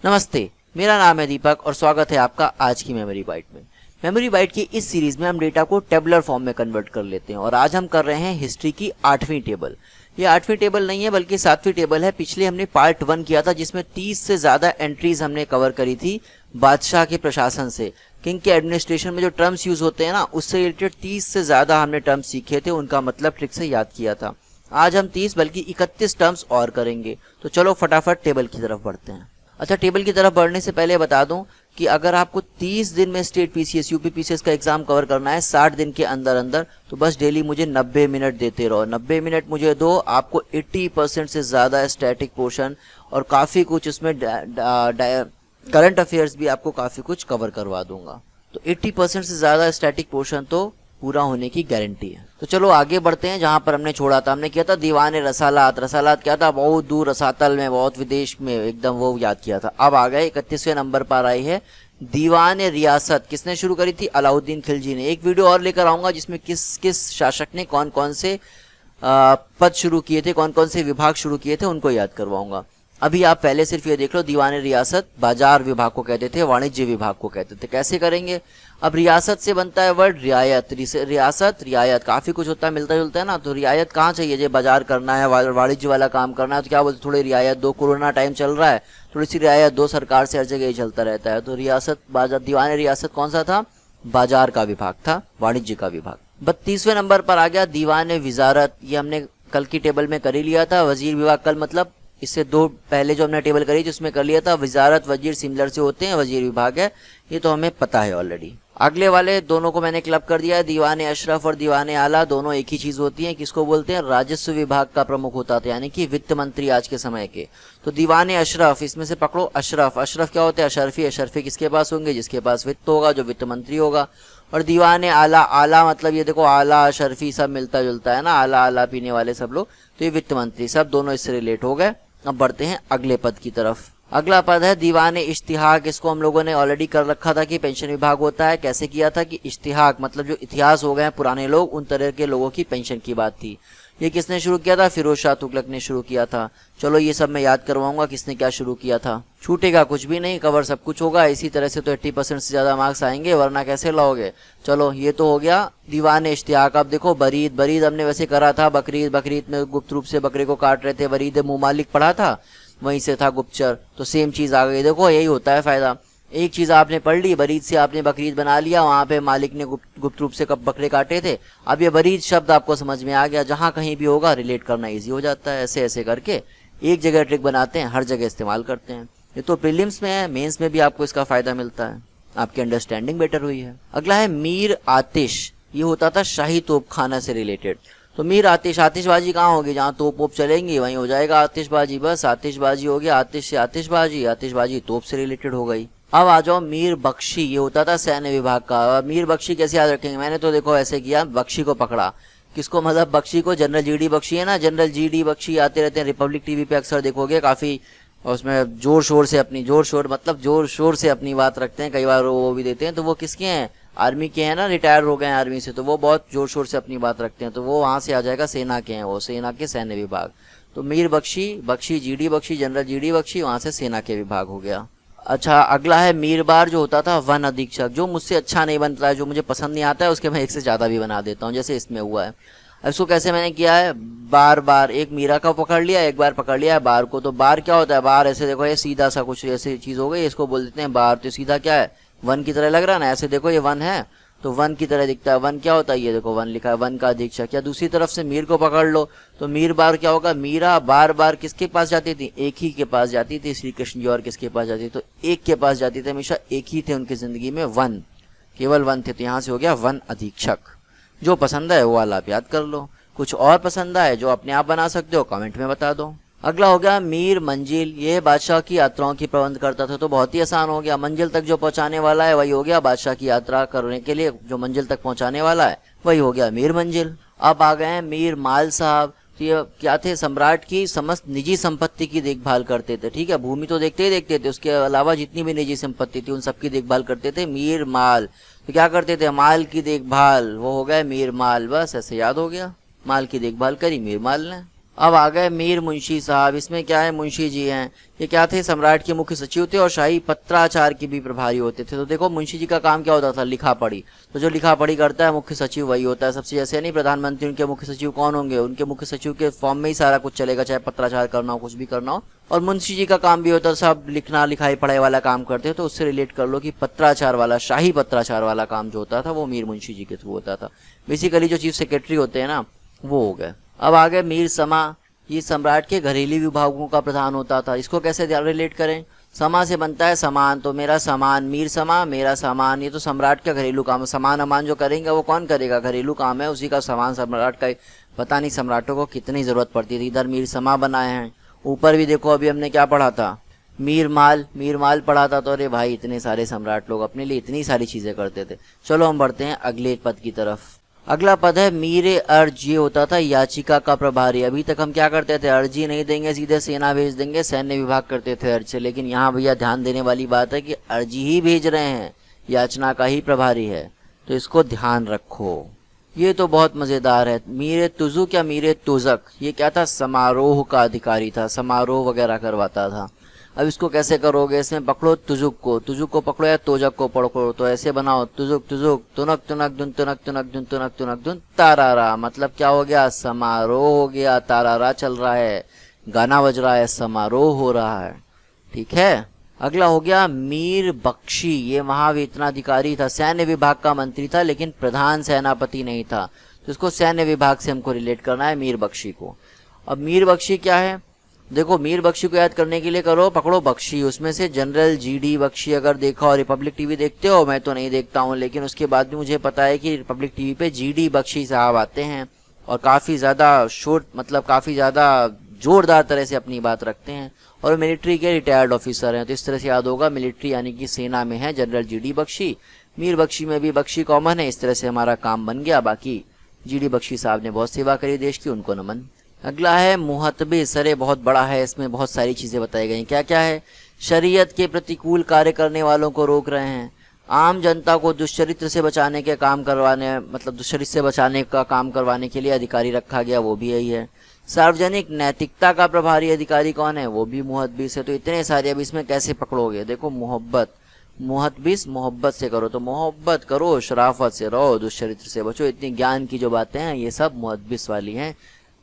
नमस्ते, मेरा नाम है दीपक और स्वागत है आपका आज की मेमोरी बाइट में। मेमोरी बाइट की इस सीरीज में हम डेटा को टेबुलर फॉर्म में कन्वर्ट कर लेते हैं और आज हम कर रहे हैं हिस्ट्री की 8वीं टेबल। ये 8वीं टेबल नहीं है बल्कि 7वीं टेबल है। पिछले हमने पार्ट 1 किया था जिसमें 30 से ज़्यादा एंट्रीज हमने कवर करी थी बादशाह के प्रशासन से। किंग के एडमिनिस्ट्रेशन में जो टर्म्स यूज होते हैं ना, उससे रिलेटेड 30 से ज़्यादा हमने टर्म्स सीखे थे, उनका मतलब ट्रिक से याद किया था। आज हम 30 बल्कि 31 टर्म्स और करेंगे। तो चलो फटाफट टेबल की तरफ बढ़ते हैं। अच्छा, टेबल की तरफ बढ़ने से पहले बता दूं कि अगर आपको 30 दिन में स्टेट पीसीएस यूपी पीसीएस का एग्जाम कवर करना है 60 दिन के अंदर अंदर, तो बस डेली मुझे 90 मिनट देते रहो। 90 मिनट मुझे दो, आपको 80% से ज़्यादा स्टैटिक पोर्शन और काफ़ी कुछ उसमें करंट अफेयर्स भी आपको काफ़ी कुछ कवर करवा दूंगा। तो 80% से ज़्यादा स्टैटिक पोर्शन तो पूरा होने की गारंटी है। तो चलो आगे बढ़ते हैं जहां पर हमने छोड़ा था। हमने किया था दीवाने रसालात। रसालात क्या था? बहुत दूर रसातल में, बहुत विदेश में, एकदम वो याद किया था। अब आ गए 31वें नंबर पर आई है दीवाने रियासत। किसने शुरू करी थी? अलाउद्दीन खिलजी ने। एक वीडियो और लेकर आऊंगा जिसमें किस किस शासक ने कौन कौन से पद शुरू किए थे, कौन कौन से विभाग शुरू किए थे, उनको याद करवाऊंगा। अभी आप पहले सिर्फ ये देख लो, दीवाने रियासत बाजार विभाग को कहते थे, वाणिज्य विभाग को कहते थे। कैसे करेंगे? अब रियासत से बनता है वर्ड रियायत। रियासत रियायत काफी कुछ होता है, मिलता जुलता है ना। तो रियायत कहाँ चाहिए? जो बाजार करना है, वाणिज्य वाला काम करना है, तो क्या बोलते? थोड़ी रियायत दो। कोरोना टाइम चल रहा है, थोड़ी सी रियायत दो। सरकार से हर जगह ही चलता रहता है। तो रियासत बाजार, दीवाने रियासत कौन सा था? बाजार का विभाग था, वाणिज्य का विभाग। 32वें नंबर पर आ गया दीवाने विजारत। ये हमने कल की टेबल में कर ही लिया था। वजीर विभाग, कल मतलब इससे दो पहले जो हमने टेबल करी जिसमें कर लिया था। वजारत वजीर सिमिलर से होते हैं, वजीर विभाग है, ये तो हमें पता है ऑलरेडी। अगले वाले दोनों को मैंने क्लब कर दिया है। दीवाने अशरफ और दीवाने आला दोनों एक ही चीज होती हैं। किसको बोलते हैं? राजस्व विभाग का प्रमुख होता था, यानी कि वित्त मंत्री आज के समय के। तो दीवाने अशरफ, इसमें से पकड़ो अशरफ। अशरफ क्या होते हैं? अशरफी। अशरफी किसके पास होंगे? जिसके पास वित्त होगा, जो वित्त मंत्री होगा। और दीवाने आला, आला मतलब ये देखो, आला अशरफी सब मिलता जुलता है ना, आला आला पीने वाले सब लोग, तो ये वित्त मंत्री सब दोनों इससे रिलेट हो गए। अब बढ़ते हैं अगले पद की तरफ। अगला पद है दीवाने इश्तिहाक। इसको हम लोगों ने ऑलरेडी कर रखा था कि पेंशन विभाग होता है। कैसे किया था कि इश्तिहाक मतलब जो इतिहास हो गए पुराने लोग, उन तरह के लोगों की पेंशन की बात थी। ये किसने शुरू किया था? फिरोज शाह तुगलक ने शुरू किया था। चलो ये सब मैं याद करवाऊंगा किसने क्या शुरू किया था। छूटेगा कुछ भी नहीं, कवर सब कुछ होगा। इसी तरह से तो 80% से ज्यादा मार्क्स आएंगे, वरना कैसे लाओगे। चलो ये तो हो गया दीवाने इश्तिहाक। अब देखो बरीद। बरीद हमने वैसे करा था बकरीद। बकरीद में गुप्त रूप से बकरे को काट रहे थे। वरीद मुमालिक पढ़ा था, वहीं से था गुप्तचर। तो सेम चीज आ गई। देखो यही होता है फायदा। एक चीज आपने पढ़ ली, बरीद से आपने बकरीद बना लिया, वहां पे मालिक ने गुप्त रूप से कब बकरे काटे थे। अब ये बरीद शब्द आपको समझ में आ गया। जहां कहीं भी होगा रिलेट करना इजी हो जाता है। ऐसे ऐसे करके एक जगह ट्रिक बनाते हैं, हर जगह इस्तेमाल करते हैं। ये तो प्रीलिम्स में है, मेंस में भी आपको इसका फायदा मिलता है। आपकी अंडरस्टैंडिंग बेटर हुई है। अगला है मीर आतिश। ये होता था शाही तोप खाना से रिलेटेड। तो मीर आतिश, आतिशबाजी कहाँ होगी? जहाँ तोप वोप चलेंगी वहीं हो जाएगा आतिशबाजी। बस आतिशबाजी हो गया, आतिश से आतिशबाजी, आतिशबाजी तोप से रिलेटेड हो गई। अब आ जाओ मीर बख्शी। ये होता था सैन्य विभाग का। मीर बख्शी कैसे याद रखेंगे? मैंने तो देखो ऐसे किया, बख्शी को पकड़ा। किसको? मतलब बख्शी को। जनरल जीडी बख्शी है ना, जनरल जीडी बख्शी आते रहते हैं रिपब्लिक टीवी पे, अक्सर देखोगे। काफी उसमें जोर शोर से अपनी बात रखते हैं। कई बार वो भी देते हैं। तो वो किसके हैं? आर्मी के हैं ना, रिटायर हो गए हैं आर्मी से, तो वो बहुत जोर शोर से अपनी बात रखते हैं। तो वो वहां से आ जाएगा, सेना के हैं वो, सेना के सैन्य विभाग। तो Mir Bakshi, Bakshi GD Bakshi, general GD Bakshi, वहां से सेना के विभाग हो गया। अच्छा, अगला है मीरबार। जो होता था वन अधीक्षक। जो मुझसे अच्छा नहीं बनता है, जो मुझे पसंद नहीं आता है, उसके मैं एक से ज्यादा भी बना देता हूँ, जैसे इसमें हुआ है। इसको कैसे मैंने किया है? बार बार एक मीरा का पकड़ लिया, एक बार पकड़ लिया है बार को। तो बार क्या होता है? बार ऐसे देखो, ये सीधा सा कुछ ऐसी चीज हो गई, इसको बोल देते हैं बार। तो सीधा क्या है? वन की तरह लग रहा है ना। ऐसे देखो ये वन है तो वन की तरह दिखता है। वन क्या होता है? ये देखो वन लिखा है, वन का अधीक्षक। या दूसरी तरफ से मीर को पकड़ लो तो मीर बार क्या होगा? मीरा बार बार किसके पास जाती थी? एक ही के पास जाती थी, श्री कृष्ण जी। और किसके पास जाती थी? तो एक के पास जाती थी, हमेशा एक ही थे उनकी जिंदगी में, वन, केवल वन थे। तो यहाँ से हो गया वन अधीक्षक। जो पसंद है वो वाला आप याद कर लो। कुछ और पसंद आए जो अपने आप बना सकते हो, कमेंट में बता दो। अगला हो गया मीर मंजिल। ये बादशाह की यात्राओं की प्रबंध करता था। तो बहुत ही आसान हो गया। मंजिल तक जो पहुंचाने वाला है वही हो गया बादशाह की यात्रा करने के लिए, जो मंजिल तक पहुंचाने वाला है वही हो गया मीर मंजिल। अब आ गए हैं मीर माल साहब। तो ये क्या थे? सम्राट की समस्त निजी संपत्ति की देखभाल करते थे। ठीक है, भूमि तो देखते ही देखते थे, उसके अलावा जितनी भी निजी संपत्ति थी उन सबकी देखभाल करते थे। मीर माल तो क्या करते थे? माल की देखभाल, वो हो गया मीर माल। बस ऐसे याद हो गया, माल की देखभाल करी मीर माल ने। अब आ गए मीर मुंशी साहब। इसमें क्या है, मुंशी जी हैं, ये क्या थे, सम्राट के मुख्य सचिव थे और शाही पत्राचार के भी प्रभारी होते थे। तो देखो मुंशी जी का काम क्या होता था, लिखा पढ़ी। तो जो लिखा पढ़ी करता है मुख्य सचिव वही होता है सबसे। जैसे नहीं प्रधानमंत्री, उनके मुख्य सचिव कौन होंगे, उनके मुख्य सचिव के फॉर्म में ही सारा कुछ चलेगा, चाहे पत्राचार करना हो, कुछ भी करना हो। और मुंशी जी का काम भी होता है, सब लिखना लिखाई पढ़ाई वाला काम करते हैं। तो उससे रिलेट कर लो कि पत्राचार वाला, शाही पत्राचार वाला काम जो होता था वो मीर मुंशी जी के थ्रू होता था। बेसिकली जो चीफ सेक्रेटरी होते हैं ना, वो हो गए। अब आ गए मीर समा। ये सम्राट के घरेलू विभागों का प्रधान होता था। इसको कैसे रिलेट करें, समा से बनता है सामान, तो मेरा सामान, मीर समा मेरा सामान। ये तो सम्राट का घरेलू काम है। सामान अमान जो करेंगे वो कौन करेगा, घरेलू काम है, उसी का सामान सम्राट का। पता नहीं सम्राटों को कितनी जरूरत पड़ती थी। इधर मीर समा बनाए हैं, ऊपर भी देखो अभी हमने क्या पढ़ा था, मीर माल पढ़ा था। तो अरे भाई इतने सारे सम्राट लोग अपने लिए इतनी सारी चीजें करते थे। चलो हम बढ़ते हैं अगले पद की तरफ। अगला पद है मीरे अर्ज। ये होता था याचिका का प्रभारी। अभी तक हम क्या करते थे, अर्जी नहीं देंगे सीधे सेना भेज देंगे, सैन्य विभाग करते थे अर्ज से। लेकिन यहाँ भैया ध्यान देने वाली बात है कि अर्जी ही भेज रहे हैं, याचना का ही प्रभारी है, तो इसको ध्यान रखो। ये तो बहुत मजेदार है। मीरे तुजुक या मीरे तुजक, ये क्या था, समारोह का अधिकारी था, समारोह वगैरह करवाता था। अब इसको कैसे करोगे, इसमें पकड़ो तुजुक को पकड़ो या तोजक को पकड़ो। तो ऐसे बनाओ, तुजुक तुनक तुनक दुन तुनक तुनक दुन तुनक तुनक दुन तारारा। मतलब क्या हो गया, समारोह हो गया, तारारा चल रहा है, गाना बज रहा है, समारोह हो रहा है। ठीक है। अगला हो गया मीर बख्शी। ये महावेतनाधिकारी था, सैन्य विभाग का मंत्री था, लेकिन प्रधान सेनापति नहीं था। तो इसको सैन्य विभाग से हमको रिलेट करना है, मीर बख्शी को। अब मीर बख्शी क्या है, देखो मीर बख्शी को याद करने के लिए करो, पकड़ो बख्शी, उसमें से जनरल जीडी बख्शी अगर देखा, और रिपब्लिक टीवी देखते हो, मैं तो नहीं देखता हूँ, लेकिन उसके बाद भी मुझे पता है कि रिपब्लिक टीवी पे जीडी बख्शी साहब आते हैं और काफी ज्यादा शोर, मतलब काफी ज्यादा जोरदार तरह से अपनी बात रखते हैं। और मिलिट्री के रिटायर्ड ऑफिसर हैं, तो इस तरह से याद होगा, मिलिट्री यानी कि सेना में है जनरल जीडी बख्शी, मीर बख्शी में भी बख्शी कॉमन है। इस तरह से हमारा काम बन गया। बाकी जीडी बख्शी साहब ने बहुत सेवा करी देश की, उनको नमन। अगला है मुहतबिस। अरे बहुत बड़ा है, इसमें बहुत सारी चीजें बताई गई। क्या क्या है, शरीयत के प्रतिकूल कार्य करने वालों को रोक रहे हैं, आम जनता को दुष्चरित्र से बचाने के काम करवाने, मतलब दुष्चरित्र से बचाने का काम करवाने के लिए अधिकारी रखा गया, वो भी यही है। सार्वजनिक नैतिकता का प्रभारी अधिकारी कौन है, वो भी मुहतबिस है। तो इतने सारे, अब इसमें कैसे पकड़ोगे, देखो मोहब्बत, मुहतबिस मोहब्बत से करो, तो मोहब्बत करो, शराफत से रहो, दुष्चरित्र से बचो। इतनी ज्ञान की जो बातें हैं ये सब मुहतबिस वाली हैं।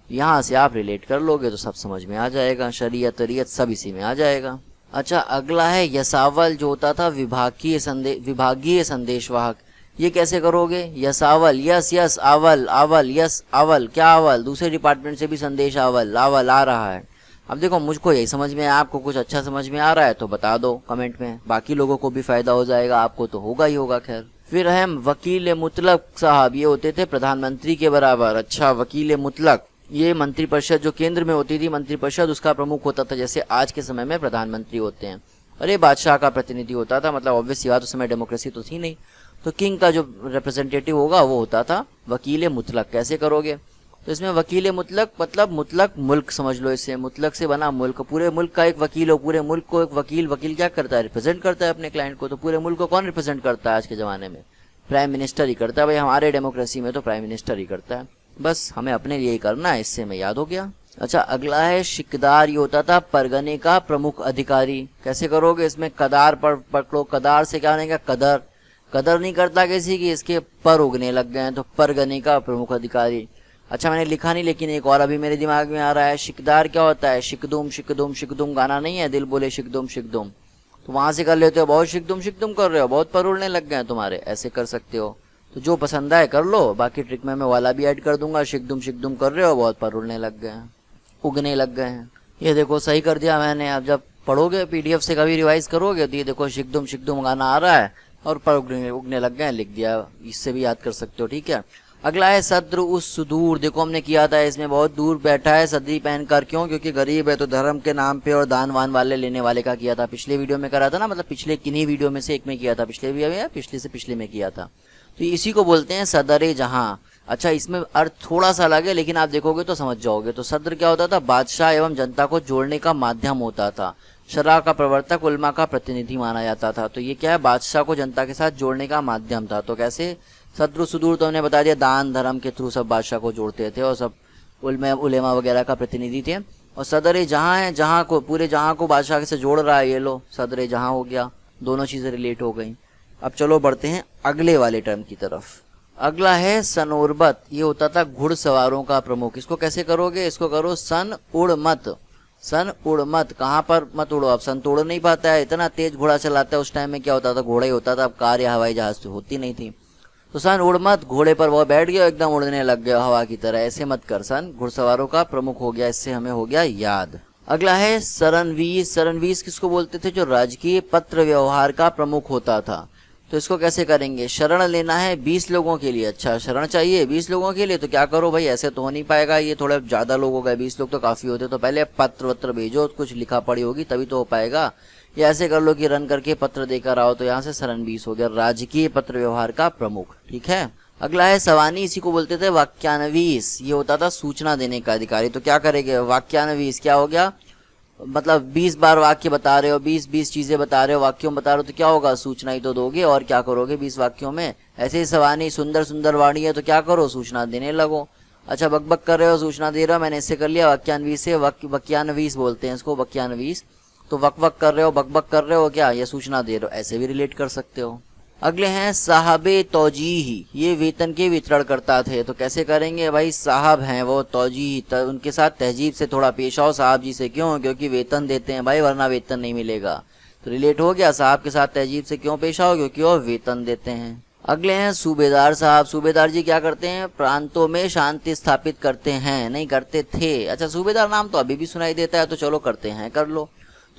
यहाँ से आप रिलेट कर लोगे तो सब समझ में आ जाएगा, शरीयत तरीयत सब इसी में आ जाएगा। अच्छा अगला है यसावल, जो होता था विभागीय संदेशवाहक। ये कैसे करोगे, यसावल, यस आवल, आवल यस आवल, क्या आवल, दूसरे डिपार्टमेंट से भी संदेश आवल आ रहा है। अब देखो मुझको यही समझ में है, आपको कुछ अच्छा समझ में आ रहा है तो बता दो कमेंट में, बाकी लोगों को भी फायदा हो जाएगा, आपको तो होगा ही होगा। खैर, फिर है वकील मुतलक साहब। ये होते थे प्रधानमंत्री के बराबर। अच्छा, वकील मुतलक, ये मंत्रिपरिषद जो केंद्र में होती थी, मंत्रिपरिषद, उसका प्रमुख होता था, जैसे आज के समय में प्रधानमंत्री होते हैं। अरे बादशाह का प्रतिनिधि होता था, मतलब ऑब्वियस बात, उस समय डेमोक्रेसी तो थी नहीं, तो किंग का जो रिप्रेजेंटेटिव होगा वो होता था वकील मुतलक। कैसे करोगे, तो इसमें वकील मुतलक मतलब मुतलक मुल्क समझ लो, इससे मुतलक से बना मुल्क, पूरे मुल्क का एक वकील हो, पूरे मुल्क को एक वकील, वकील क्या करता है, रिप्रेजेंट करता है अपने क्लाइंट को। तो पूरे मुल्क को कौन रिप्रेजेंट करता है आज के जमाने में, प्राइम मिनिस्टर ही करता है। भाई हमारे डेमोक्रेसी में तो प्राइम मिनिस्टर ही करता है। बस हमें अपने लिए ही करना है, इससे में याद हो गया। अच्छा अगला है शिकदार। ये होता था परगने का प्रमुख अधिकारी। कैसे करोगे, इसमें कदार पर पकड़ो, कदार से क्या बनेगा, कदर, कदर नहीं करता किसी की, इसके पर उगने लग गए हैं, तो परगने का प्रमुख अधिकारी। अच्छा मैंने लिखा नहीं, लेकिन एक और अभी मेरे दिमाग में आ रहा है, शिकदार क्या होता है, शिकदुम शिकदुम शिकदुम, गाना नहीं है, दिल बोले शिकदुम शिकदुम, तो वहां से कर लेते हो, बहुत शिकदुम शिकदुम कर रहे हो, बहुत पर उड़ने लग गए हैं तुम्हारे, ऐसे कर सकते हो। तो जो पसंद आए कर लो, बाकी ट्रिक में मैं वाला भी ऐड कर दूंगा, शिकदुम शिकदुम कर रहे हो, बहुत पर उड़ने लग गए हैं, उगने लग गए हैं। ये देखो सही कर दिया मैंने। अब जब पढ़ोगे पीडीएफ से कभी रिवाइज करोगे तो ये देखो शिकदुम शिकदुम गाना आ रहा है और पर उगने लग गए हैं, लिख दिया, इससे भी याद कर सकते हो। ठीक है, अगला है सद्र उस सुदूर। देखो हमने किया था, इसमें बहुत दूर बैठा है सदरी पहनकर, क्यों, क्योंकि गरीब है, तो धर्म के नाम पे और दान वान वाले लेने वाले का किया था, पिछले वीडियो में करा था ना, मतलब पिछले किन्हीं वीडियो में से एक में किया था, पिछले वीडियो पिछले से पिछले में किया था। तो इसी को बोलते हैं सदर जहां। अच्छा इसमें अर्थ थोड़ा सा अलग है, लेकिन आप देखोगे तो समझ जाओगे। तो सदर क्या होता था, बादशाह एवं जनता को जोड़ने का माध्यम होता था, शरा का प्रवर्तक, उल्मा का प्रतिनिधि माना जाता था। तो ये क्या है, बादशाह को जनता के साथ जोड़ने का माध्यम था। तो कैसे, सद्र सुदूर तो हमने बता दिया, दान धर्म के थ्रू सब बादशाह को जोड़ते थे और सब उलेमा वगैरह का प्रतिनिधि थे। और सदर जहां है, जहां को पूरे जहां को बादशाह से जोड़ रहा है, ये लो सदर जहां हो गया, दोनों चीजें रिलेट हो गई। अब चलो बढ़ते हैं अगले वाले टर्म की तरफ। अगला है सनोरबत, ये होता था घुड़सवारों का प्रमुख। इसको कैसे करोगे, इसको करो सन उड़ मत। सन उड़ मत, कहाँ पर मत उड़ो। अब सन तो उड़ नहीं पाता है, इतना तेज घोड़ा चलाता है। उस टाइम में क्या होता था, घोड़ा ही होता था, अब कार या हवाई जहाज तो होती नहीं थी। तो सन उड़ मत, घोड़े पर वो बैठ गया, एकदम उड़ने लग गया हवा की तरह, ऐसे मत कर। सन घुड़सवारों का प्रमुख हो गया, इससे हमें हो गया याद। अगला है शरणवीस। शरणवीस किसको बोलते थे, जो राजकीय पत्र व्यवहार का प्रमुख होता था। तो इसको कैसे करेंगे, शरण लेना है 20 लोगों के लिए। अच्छा शरण चाहिए 20 लोगों के लिए, तो क्या करो भाई, ऐसे तो हो नहीं पाएगा, ये थोड़ा ज्यादा लोग हो गए, 20 लोग तो काफी होते, तो पहले पत्र वत्र भेजो, कुछ लिखा पड़ी होगी तभी तो हो पाएगा। या ऐसे कर लो कि रन करके पत्र देकर आओ, तो यहाँ से शरण 20 हो गया, राजकीय पत्र व्यवहार का प्रमुख। ठीक है। अगला है सवानी, इसी को बोलते थे वाक्यानवीस, ये होता था सूचना देने का अधिकारी। तो क्या करेंगे, वाक्यानवीस क्या हो गया, मतलब 20 बार वाक्य बता रहे हो, 20 चीजें बता रहे हो, वाक्यों बता रहे हो, तो क्या होगा, सूचना ही तो दोगे, और क्या करोगे 20 वाक्यों में। ऐसे ही सवानी सुंदर सुंदर वाणी है, तो क्या करो, सूचना देने लगो। अच्छा बकबक कर रहे हो, सूचना दे रहे हो, मैंने इससे कर लिया वाक्यानवीस से, वाक्यानवीस बोलते हैं इसको, वाक्यानवीस। तो वक कर रहे हो, बकबक कर रहे हो, क्या ये सूचना दे रहे हो, ऐसे भी रिलेट कर सकते हो। अगले हैं साहबे तौजीही, ये वेतन के वितरण करता थे। तो कैसे करेंगे भाई, साहब हैं वो, तौजीही उनके साथ तहजीब से थोड़ा पेश आओ साहब जी से। क्यों, क्योंकि वेतन देते हैं भाई, वरना वेतन नहीं मिलेगा। तो रिलेट हो गया, साहब के साथ तहजीब से क्यों पेश आओ, क्योंकि वो वेतन देते हैं। अगले हैं सूबेदार साहब। सूबेदार जी क्या करते हैं, प्रांतों में शांति स्थापित करते हैं, नहीं करते थे। अच्छा सूबेदार नाम तो अभी भी सुनाई देता है, तो चलो करते हैं, कर लो।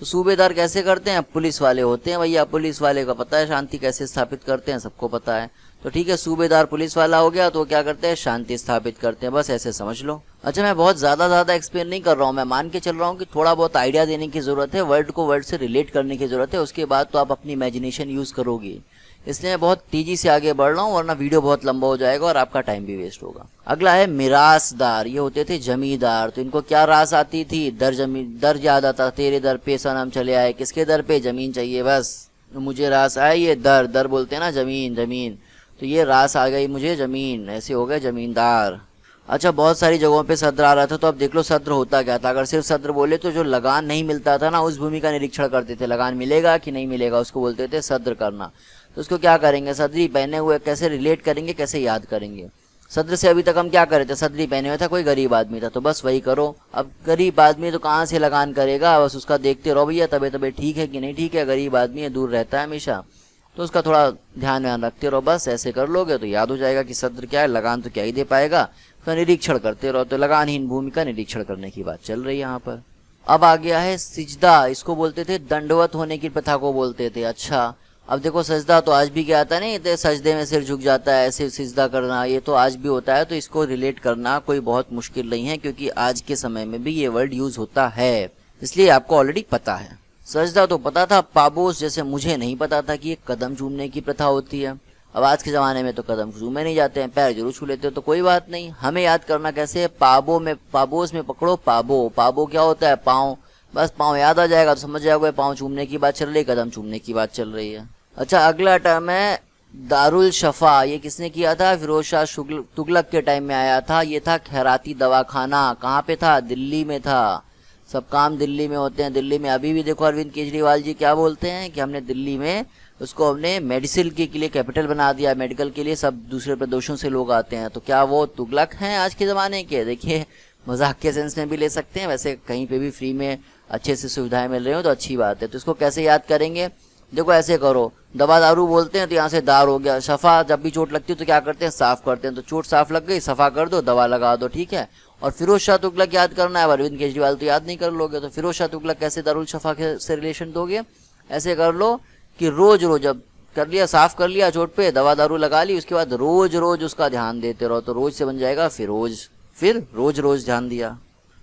तो सूबेदार कैसे करते हैं, पुलिस वाले होते हैं भैया, पुलिस वाले का पता है शांति कैसे स्थापित करते हैं, सबको पता है। तो ठीक है, सूबेदार पुलिस वाला हो गया, तो क्या करते हैं, शांति स्थापित करते हैं, बस ऐसे समझ लो। अच्छा मैं बहुत ज्यादा एक्सप्लेन नहीं कर रहा हूँ, मैं मान के चल रहा हूँ कि थोड़ा बहुत आइडिया देने की जरूरत है, वर्ड को वर्ड से रिलेट करने की जरूरत है, उसके बाद तो आप अपनी इमेजिनेशन यूज करोगे। इसलिए मैं बहुत तेजी से आगे बढ़ रहा हूँ, वरना वीडियो बहुत लंबा हो जाएगा और आपका टाइम भी वेस्ट होगा। अगला है मिरासदार, ये होते थे जमींदार। तो इनको क्या रास आती थी, दर याद आता, तेरे दर पे सनम चले आए, किसके दर पे, जमीन चाहिए बस, मुझे रास आए, ये दर बोलते हैं ना, जमीन, तो ये रास आ गई मुझे जमीन, ऐसे हो गए जमींदार। अच्छा बहुत सारी जगहों पे सद्र आ रहा था, तो अब देख लो सद्र होता क्या था। अगर सिर्फ सद्र बोले तो जो लगान नहीं मिलता था ना, उस भूमि का निरीक्षण करते थे, लगान मिलेगा कि नहीं मिलेगा, उसको बोलते थे सद्र करना। तो उसको क्या करेंगे, सदरी पहने हुए, कैसे रिलेट करेंगे, कैसे याद करेंगे। सदर से अभी तक हम क्या करे थे, सदरी पहने हुए था, कोई गरीब आदमी था, तो बस वही करो। अब गरीब आदमी तो कहाँ से लगान करेगा, बस उसका देखते रहो भैया तबीयत ठीक है कि नहीं ठीक है, गरीब आदमी है, दूर रहता है हमेशा, तो उसका थोड़ा ध्यान रखते रहो, बस ऐसे कर लोगे तो याद हो जाएगा कि सदर क्या है, लगान तो क्या ही दे पाएगा, तो निरीक्षण करते रहो। तो लगानहीन भूमि का निरीक्षण करने की बात चल रही है यहाँ पर। अब आ गया है सिजदा, इसको बोलते थे दंडवत होने की प्रथा को बोलते थे। अच्छा अब देखो सजदा तो आज भी क्या आता नहीं, तो सजदे में सिर झुक जाता है, ऐसे सिजदा करना, ये तो आज भी होता है। तो इसको रिलेट करना कोई बहुत मुश्किल नहीं है, क्योंकि आज के समय में भी ये वर्ड यूज होता है, इसलिए आपको ऑलरेडी पता है। सजदा तो पता था, पाबोस जैसे मुझे नहीं पता था कि ये कदम चूमने की प्रथा होती है। अब आज के जमाने में तो कदम चूमे नहीं जाते हैं, पैर जरूर छू लेते हो, तो कोई बात नहीं। हमें याद करना कैसे है, पाबोस में पकड़ो, पाबो क्या होता है, पाँव, बस पाँव याद आ जाएगा तो समझ जाओगे पाँव चूमने की बात चल रही है, कदम चूमने की बात चल रही है। अच्छा अगला टर्म है दारुल शफा, ये किसने किया था, फिरोज शाह तुगलक के टाइम में आया था। ये था खैराती दवाखाना, कहाँ पे था, दिल्ली में था। सब काम दिल्ली में होते हैं, दिल्ली में अभी भी देखो अरविंद केजरीवाल जी क्या बोलते हैं कि हमने दिल्ली में उसको हमने मेडिसिन के लिए कैपिटल बना दिया, मेडिकल के लिए सब दूसरे प्रदेशों से लोग आते हैं। तो क्या वो तुगलक हैं आज के ज़माने के, देखिए मजाक के सेंस में भी ले सकते हैं, वैसे कहीं पे भी फ्री में अच्छे से सुविधाएं मिल रही हो तो अच्छी बात है। तो इसको कैसे याद करेंगे, देखो ऐसे करो, दवा दारू बोलते हैं तो यहाँ से दार हो गया, शफा जब भी चोट लगती है तो क्या करते हैं, साफ करते हैं, तो चोट साफ लग गई, सफा कर दो, दवा लगा दो, ठीक है। और फिरोज शाह तुगलक याद करना है, अरविंद केजरीवाल तो याद नहीं कर लोगे, तो फिरोज शाह तुगलक कैसे दारुल शफा से रिलेशन दोगे, ऐसे कर लो कि रोज जब कर लिया, साफ कर लिया चोट पे, दवा दारू लगा ली, उसके बाद रोज उसका ध्यान देते रहो, तो रोज से बन जाएगा फिरोज, फिर रोज ध्यान दिया।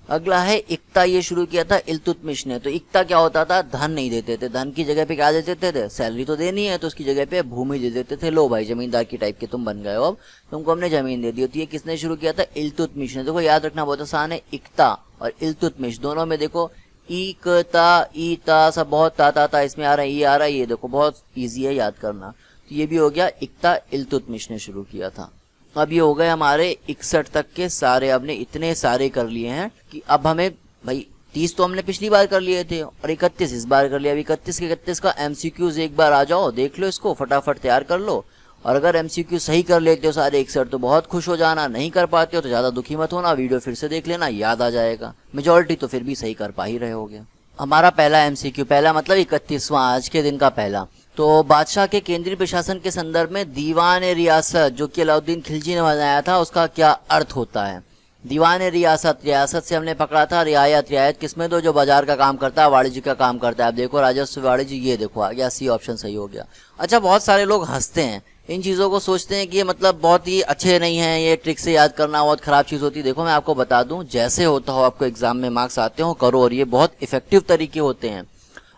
अगला है इक्ता, ये शुरू किया था इल्तुतमिश ने। तो इक्ता क्या होता था, धन नहीं देते थे, धन की जगह पे क्या देते थे, सैलरी तो देनी है तो उसकी जगह पे भूमि दे देते थे, लो भाई जमींदार की टाइप के तुम बन गए हो, अब तुमको हमने जमीन दे दी होती है। किसने शुरू किया था, इल्तुतमिश ने। देखो याद रखना बहुत आसान है, इक्ता और इल्तुतमिश दोनों में देखो इकता ईता सब बहुत ता इसमें आ रहा है, ये आ रहा है, ये देखो बहुत ईजी है याद करना। तो ये भी हो गया, इक्ता इल्तुतमिश ने शुरू किया था। अब ये हो गए हमारे 61 तक के सारे, हमने इतने सारे कर लिए हैं कि अब हमें भाई 30 तो हमने पिछली बार कर लिए थे और 31 इस बार कर लिया। अब 31 के 31 का एमसीक्यूज एक बार आ जाओ, देख लो इसको, फटाफट तैयार कर लो। और अगर एमसीक्यू सही कर लेते हो सारे 61 तो बहुत खुश हो जाना, नहीं कर पाते हो तो ज़्यादा दुखी मत होना, वीडियो फिर से देख लेना, याद आ जाएगा। मेजॉरिटी तो फिर भी सही कर पा ही रहे होगे। हमारा पहला एमसीक्यू, पहला मतलब 31वां, आज के दिन का पहला। तो बादशाह के केंद्रीय प्रशासन के संदर्भ में दीवान रियासत जो कि अलाउद्दीन खिलजी ने बनाया था उसका क्या अर्थ होता है। दीवान रियासत, रियासत से हमने पकड़ा था रियायत, रियायत किसमें दो, जो बाजार का काम करता है, वाणिज्य का काम करता है। अब देखो राजस्व वाणिज्य, ये देखो आ गया, सी ऑप्शन सही हो गया। अच्छा, बहुत सारे लोग हंसते हैं इन चीज़ों को, सोचते हैं कि ये मतलब बहुत ही अच्छे नहीं हैं, ये ट्रिक से याद करना बहुत खराब चीज़ होती है। देखो मैं आपको बता दूं, जैसे होता हो आपको एग्जाम में मार्क्स आते हो करो, और ये बहुत इफेक्टिव तरीके होते हैं।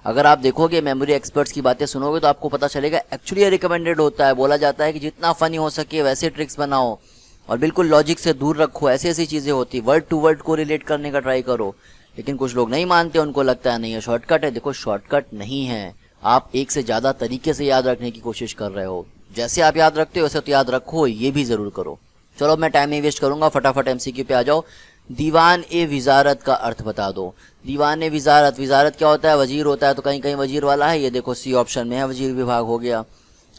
अगर आप देखोगे मेमोरी एक्सपर्ट्स की बातें सुनोगे तो आपको पता चलेगा एक्चुअली ये रिकमेंडेड होता है। बोला जाता है कि जितना फनी हो सके वैसे ट्रिक्स बनाओ और बिल्कुल लॉजिक से दूर रखो, ऐसी ऐसी चीज़ें होती, वर्ड टू वर्ड को रिलेट करने का ट्राई करो। लेकिन कुछ लोग नहीं मानते, उनको लगता है नहीं ये शॉर्टकट है। देखो शॉर्टकट नहीं है, आप एक से ज़्यादा तरीके से याद रखने की कोशिश कर रहे हो। जैसे आप याद रखते हो वैसे तो याद रखो, ये भी ज़रूर करो। चलो मैं टाइम नहीं वेस्ट करूंगा, फटाफट एमसीक्यू पे आ जाओ। दीवान ए विजारत का अर्थ बता दो। दीवान ए विजारत, विजारत क्या होता है, वजीर होता है, तो कहीं कहीं वजीर वाला है, ये देखो सी ऑप्शन में है, वजीर विभाग हो गया।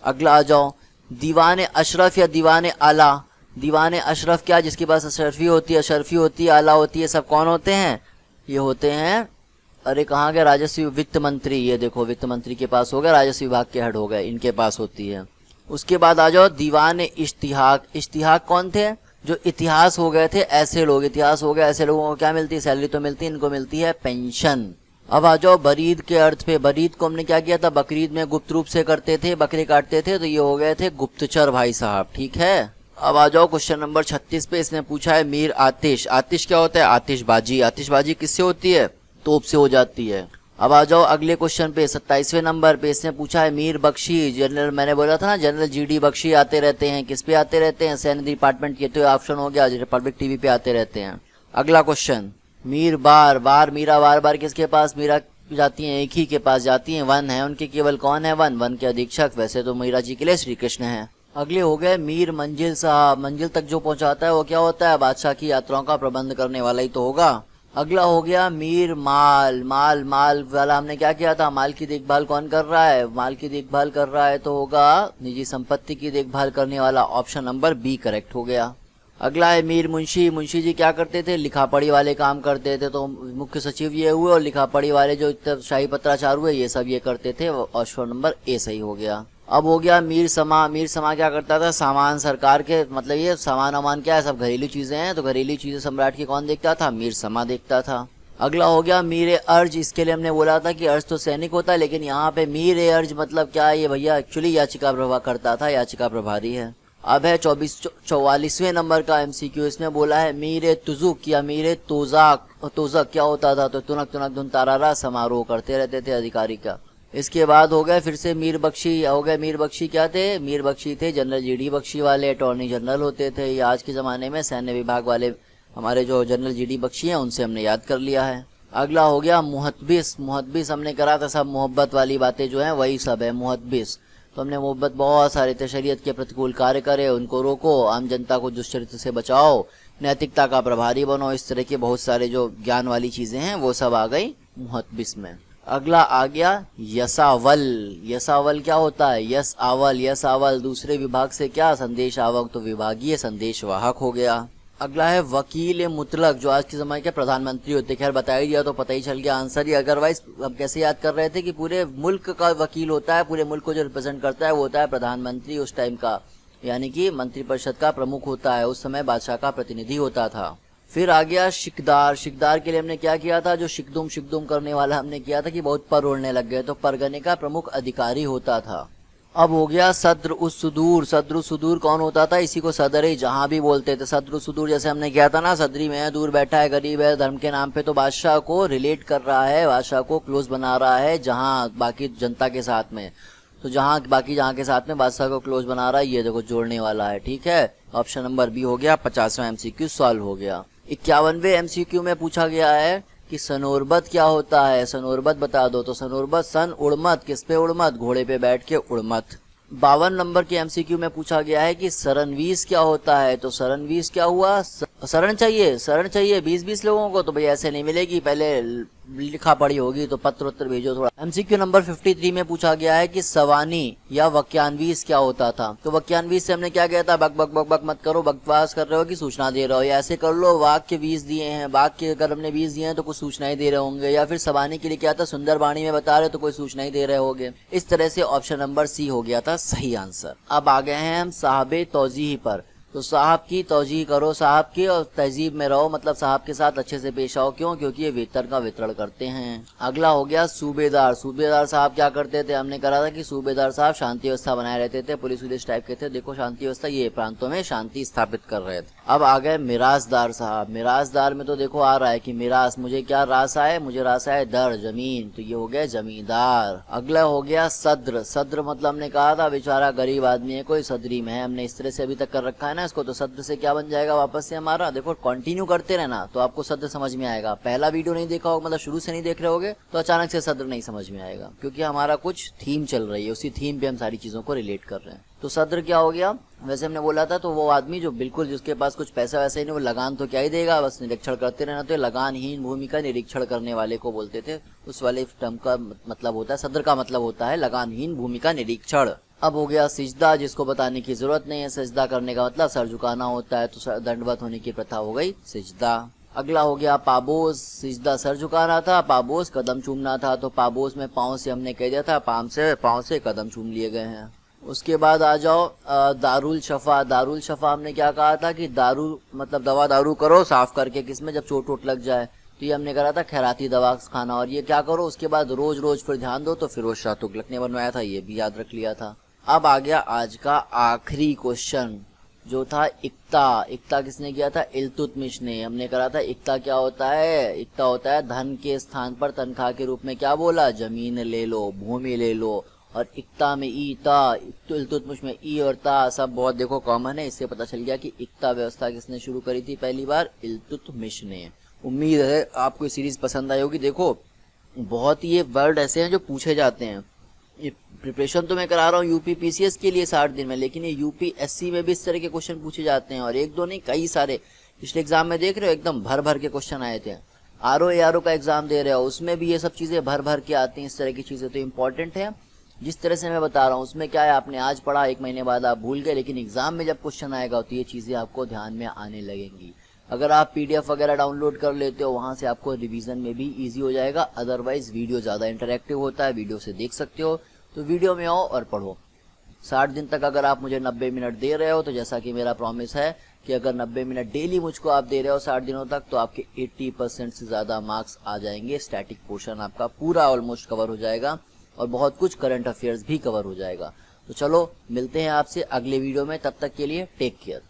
अगला आ जाओ, दीवान अशरफ या दीवान आला। दीवान अशरफ क्या, जिसके पास अशरफी होती है, अशरफी होती है, आला होती है, सब कौन होते हैं, ये होते हैं, अरे कहाँ गया, राजस्व वित्त मंत्री। ये देखो वित्त मंत्री के पास हो गया, राजस्व विभाग के हेड हो गए, इनके पास होती है। उसके बाद आ जाओ दीवान इश्तिहाक। इश्तिहाक कौन थे, जो इतिहास हो गए थे ऐसे लोग, इतिहास हो गए ऐसे लोगों को क्या मिलती है, सैलरी तो मिलती है, इनको मिलती है पेंशन। अब आ जाओ बरीद के अर्थ पे। बरीद को हमने क्या किया था, बकरीद में गुप्त रूप से करते थे, बकरे काटते थे, तो ये हो गए थे गुप्तचर भाई साहब, ठीक है। अब आ जाओ क्वेश्चन नंबर 36 पे, इसने पूछा है मीर आतिश। आतिश क्या होता है, आतिशबाजी। आतिशबाजी किससे होती है, तोप से हो जाती है। अब आ जाओ अगले क्वेश्चन पे, 27वें नंबर पे, इसने पूछा है मीर बख्शी। जनरल, मैंने बोला था ना जनरल जीडी बख्शी आते रहते हैं, किस पे आते रहते हैं, सैन्य डिपार्टमेंट, ये तो ऑप्शन हो गया, रिपब्लिक टीवी पे आते रहते हैं। अगला क्वेश्चन, मीर बार बार, मीरा बार बार किसके पास, मीरा जाती हैं एक ही के पास जाती हैं, वन है उनके, केवल कौन है, वन के अधीक्षक। वैसे तो मीरा जी के लिए श्री कृष्ण है। अगले हो गए मीर मंजिल साहब। मंजिल तक जो पहुंचाता है वो क्या होता है, बादशाह की यात्राओं का प्रबंध करने वाला ही तो होगा। अगला हो गया मीर माल। माल, माल वाला हमने क्या किया था, माल की देखभाल कौन कर रहा है, माल की देखभाल कर रहा है तो होगा निजी संपत्ति की देखभाल करने वाला, ऑप्शन नंबर बी करेक्ट हो गया। अगला है मीर मुंशी। मुंशी जी क्या करते थे, लिखा पढ़ी वाले काम करते थे, तो मुख्य सचिव ये हुए और लिखा पढ़ी वाले जो शाही पत्राचार हुए ये सब ये करते थे, ऑप्शन नंबर ए सही हो गया। अब हो गया मीर समा। मीर समा क्या करता था, सामान सरकार के, मतलब ये सामान वामान क्या है, सब घरेलू चीजें हैं, तो घरेलू चीजें सम्राट की कौन देखता था, मीर समा देखता था। अगला हो गया मीर अर्ज। इसके लिए हमने बोला था कि अर्ज तो सैनिक होता है, लेकिन यहाँ पे मीर अर्ज मतलब क्या है, ये भैया एक्चुअली याचिका प्रभा करता था, याचिका प्रभारी है। अब है 44वें नंबर का एमसीक्यू। इसमें बोला है मीर तुजुक या मीर तोजाक। तोजक क्या होता था, तो तुनक तुनक धुन तारारा, समारोह करते रहते थे अधिकारी का। इसके बाद हो गए फिर से मीर बख्शी। हो गए मीर बख्शी क्या थे, मीर बख्शी थे जनरल जीडी बख्शी वाले, अटॉर्नी जनरल होते थे। ये आज के ज़माने में सैन्य विभाग वाले हमारे जो जनरल जीडी बख्शी हैं उनसे हमने याद कर लिया है। अगला हो गया मुहतबिस। मुहतबिस हमने करा था, सब मोहब्बत वाली बातें जो हैं वही सब है मुहतबिस। तो हमने मोहब्बत बहुत सारे थे, शरीयत के प्रतिकूल कार्य करे उनको रोको, आम जनता को दुष्चरित्र से बचाओ, नैतिकता का प्रभारी बनो, इस तरह के बहुत सारे जो ज्ञान वाली चीज़ें हैं वो सब आ गई मुहतबिस में। अगला आ गया यसावल। यसावल क्या होता है, यस आवल। यस आवल दूसरे विभाग से क्या, संदेश आवक, तो विभागीय संदेशवाहक हो गया। अगला है वकील मुतलक, जो आज के ज़माने के प्रधानमंत्री होते। खैर बता ही दिया तो पता ही चल गया आंसर ही, अदरवाइज हम कैसे याद कर रहे थे कि पूरे मुल्क का वकील होता है, पूरे मुल्क को जो रिप्रेजेंट करता है वो होता है प्रधानमंत्री उस टाइम का, यानी कि मंत्रिपरिषद का प्रमुख होता है, उस समय बादशाह का प्रतिनिधि होता था। फिर आ गया शिकदार। शिकदार के लिए हमने क्या किया था, जो शिकदुम शिकदुम करने वाला हमने किया था कि बहुत पर उड़ने लग गए, तो परगने का प्रमुख अधिकारी होता था। अब हो गया सद्र उस सुदूर। सद्र उस सुदूर कौन होता था, इसी को सदर जहां भी बोलते थे। सद्र उस सुदूर जैसे हमने किया था ना, सदरी में है, दूर बैठा है, गरीब है, धर्म के नाम पे, तो बादशाह को रिलेट कर रहा है, बादशाह को क्लोज बना रहा है जहां बाकी जनता के साथ में, तो जहां बाकी जहां के साथ में बादशाह को क्लोज बना रहा है, ये देखो जोड़ने वाला है, ठीक है। ऑप्शन नंबर बी हो गया। 50वां एमसीक्यू सॉल्व हो गया। 51वें एमसीक्यू में पूछा गया है कि सनोरबत क्या होता है, सनोरबत बता दो। तो सनोरबत सन उड़मत, किस पे उड़मत, घोड़े पे बैठ के उड़मत। 52 नंबर के एमसीक्यू में पूछा गया है कि शरणवीस क्या होता है। तो शरणवीस क्या हुआ, शरण चाहिए 20-20 लोगों को, तो भाई ऐसे नहीं मिलेगी, पहले लिखा पढ़ी होगी, तो पत्र उत्तर भेजो थोड़ा। एमसीक्यू नंबर 53 में पूछा गया है कि सवानी या वाक्यांवीस क्या होता था। तो वाक्यांवीस से हमने क्या किया था, बक बक बक बक मत करो, बकवास कर रहे हो कि सूचना दे रहे हो, या ऐसे कर लो वाक्य 20 दिए हैं, वाक्य अगर हमने 20 दिए हैं तो कुछ सूचनाएं दे रहे होंगे, या फिर सवानी के लिए क्या था, सुंदर वाणी में बता रहे हो तो कोई सूचनाएं दे रहे होंगे। इस तरह से ऑप्शन नंबर सी हो गया था सही आंसर। अब आ गए हैं हम साहबे तौजीह पर। तो साहब की तौजीह करो, साहब की, और तहजीब में रहो, मतलब साहब के साथ अच्छे से पेश आओ। क्यों? क्योंकि ये वेतन का वितरण करते हैं। अगला हो गया सूबेदार। सूबेदार साहब क्या करते थे, हमने कहा था कि सूबेदार साहब शांति व्यवस्था बनाए रहते थे, पुलिस टाइप के थे। देखो शांति व्यवस्था, ये प्रांतों में शांति स्थापित कर रहे थे। अब आ गए मिरासदार साहब। मिरासदार में तो देखो आ रहा है कि मिरास, मुझे क्या रास आए, मुझे रास आए दर जमीन, तो ये हो गया जमींदार। अगला हो गया सद्र। सद्र मतलब हमने कहा था बेचारा गरीब आदमी है, कोई सदरी में है, हमने इस तरह से अभी तक कर रखा है ना इसको। तो सद्र से क्या बन जाएगा वापस से हमारा, देखो कंटिन्यू करते रहना तो आपको सद्र समझ में आएगा। पहला वीडियो नहीं देखा होगा, मतलब शुरू से नहीं देख रहे होगे, तो अचानक से सद्र नहीं समझ में आएगा, क्योंकि हमारा कुछ थीम चल रही है, उसी थीम पे हम सारी चीजों को रिलेट कर रहे हैं। तो सद्र क्या हो गया, वैसे हमने बोला था, तो वो आदमी जो बिल्कुल जिसके पास कुछ पैसा वैसा ही नहीं, वो लगान तो क्या ही देगा, बस निरीक्षण करते रहना। तो लगानहीन भूमि का निरीक्षण करने वाले को बोलते थे, उस वाले टर्म का मतलब होता है, सद्र का मतलब होता है लगानहीन भूमि का निरीक्षण। अब हो गया सिजदा, जिसको बताने की जरूरत नहीं है, सजदा करने का मतलब सर झुकाना होता है, तो दंडवत होने की प्रथा हो गई सिजदा। अगला हो गया पाबोस। सिजदा सर झुकाना था, पाबोस कदम चूमना था, तो पाबोस में पाँव से हमने कह दिया था, पाँव से कदम चूम लिए गए हैं। उसके बाद आ जाओ दारुल शफा। दारुल शफा हमने क्या कहा था कि दारू मतलब दवा दारू करो साफ करके, किसमें, जब चोट वोट लग जाए, तो ये हमने करा था खैराती दवा खाना, और ये क्या करो उसके बाद रोज रोज फिर ध्यान दो, तो फिरोज शाह तुगलक ने बनवाया था, ये भी याद रख लिया था। अब आ गया आज का आखिरी क्वेश्चन, जो था इक्ता। इक्ता किसने किया था, इल्तुतमिश ने। हमने करा था इक्ता क्या होता है, इक्ता होता है धन के स्थान पर तनख्वाह के रूप में क्या बोला, जमीन ले लो, भूमि ले लो। और इक्ता में ई ता, इल्तुतमिश में ई और ता सब बहुत देखो कॉमन है, इससे पता चल गया कि इक्ता व्यवस्था किसने शुरू करी थी पहली बार, इल्तुतमिश ने। उम्मीद है आपको सीरीज पसंद आई होगी। देखो बहुत ये वर्ड ऐसे हैं जो पूछे जाते हैं, ये प्रिपरेशन तो मैं करा रहा हूँ यूपी पीसीएस के लिए 60 दिन में, लेकिन ये यूपीएससी में भी इस तरह के क्वेश्चन पूछे जाते हैं, और एक दो नहीं कई सारे। पिछले एग्जाम में देख रहे हो एकदम भर भर के क्वेश्चन आए थे। आरओ का एग्जाम दे रहे हो, उसमें भी ये सब चीजें भर भर के आती हैं, इस तरह की चीजें तो इंपॉर्टेंट है। जिस तरह से मैं बता रहा हूँ उसमें क्या है, आपने आज पढ़ा, एक महीने बाद आप भूल गए, लेकिन एग्जाम में जब क्वेश्चन आएगा तो ये चीजें आपको ध्यान में आने लगेंगी। अगर आप पीडीएफ वगैरह डाउनलोड कर लेते हो, वहां से आपको रिवीजन में भी इजी हो जाएगा। अदरवाइज वीडियो ज्यादा इंटरेक्टिव होता है, वीडियो से देख सकते हो, तो वीडियो में आओ और पढ़ो। 60 दिन तक अगर आप मुझे 90 मिनट दे रहे हो, तो जैसा कि मेरा प्रॉमिस है कि अगर 90 मिनट डेली मुझको आप दे रहे हो 60 दिनों तक, तो आपके 80% से ज्यादा मार्क्स आ जाएंगे। स्टैटिक पोर्शन आपका पूरा ऑलमोस्ट कवर हो जाएगा, और बहुत कुछ करंट अफेयर्स भी कवर हो जाएगा। तो चलो मिलते हैं आपसे अगले वीडियो में, तब तक के लिए टेक केयर।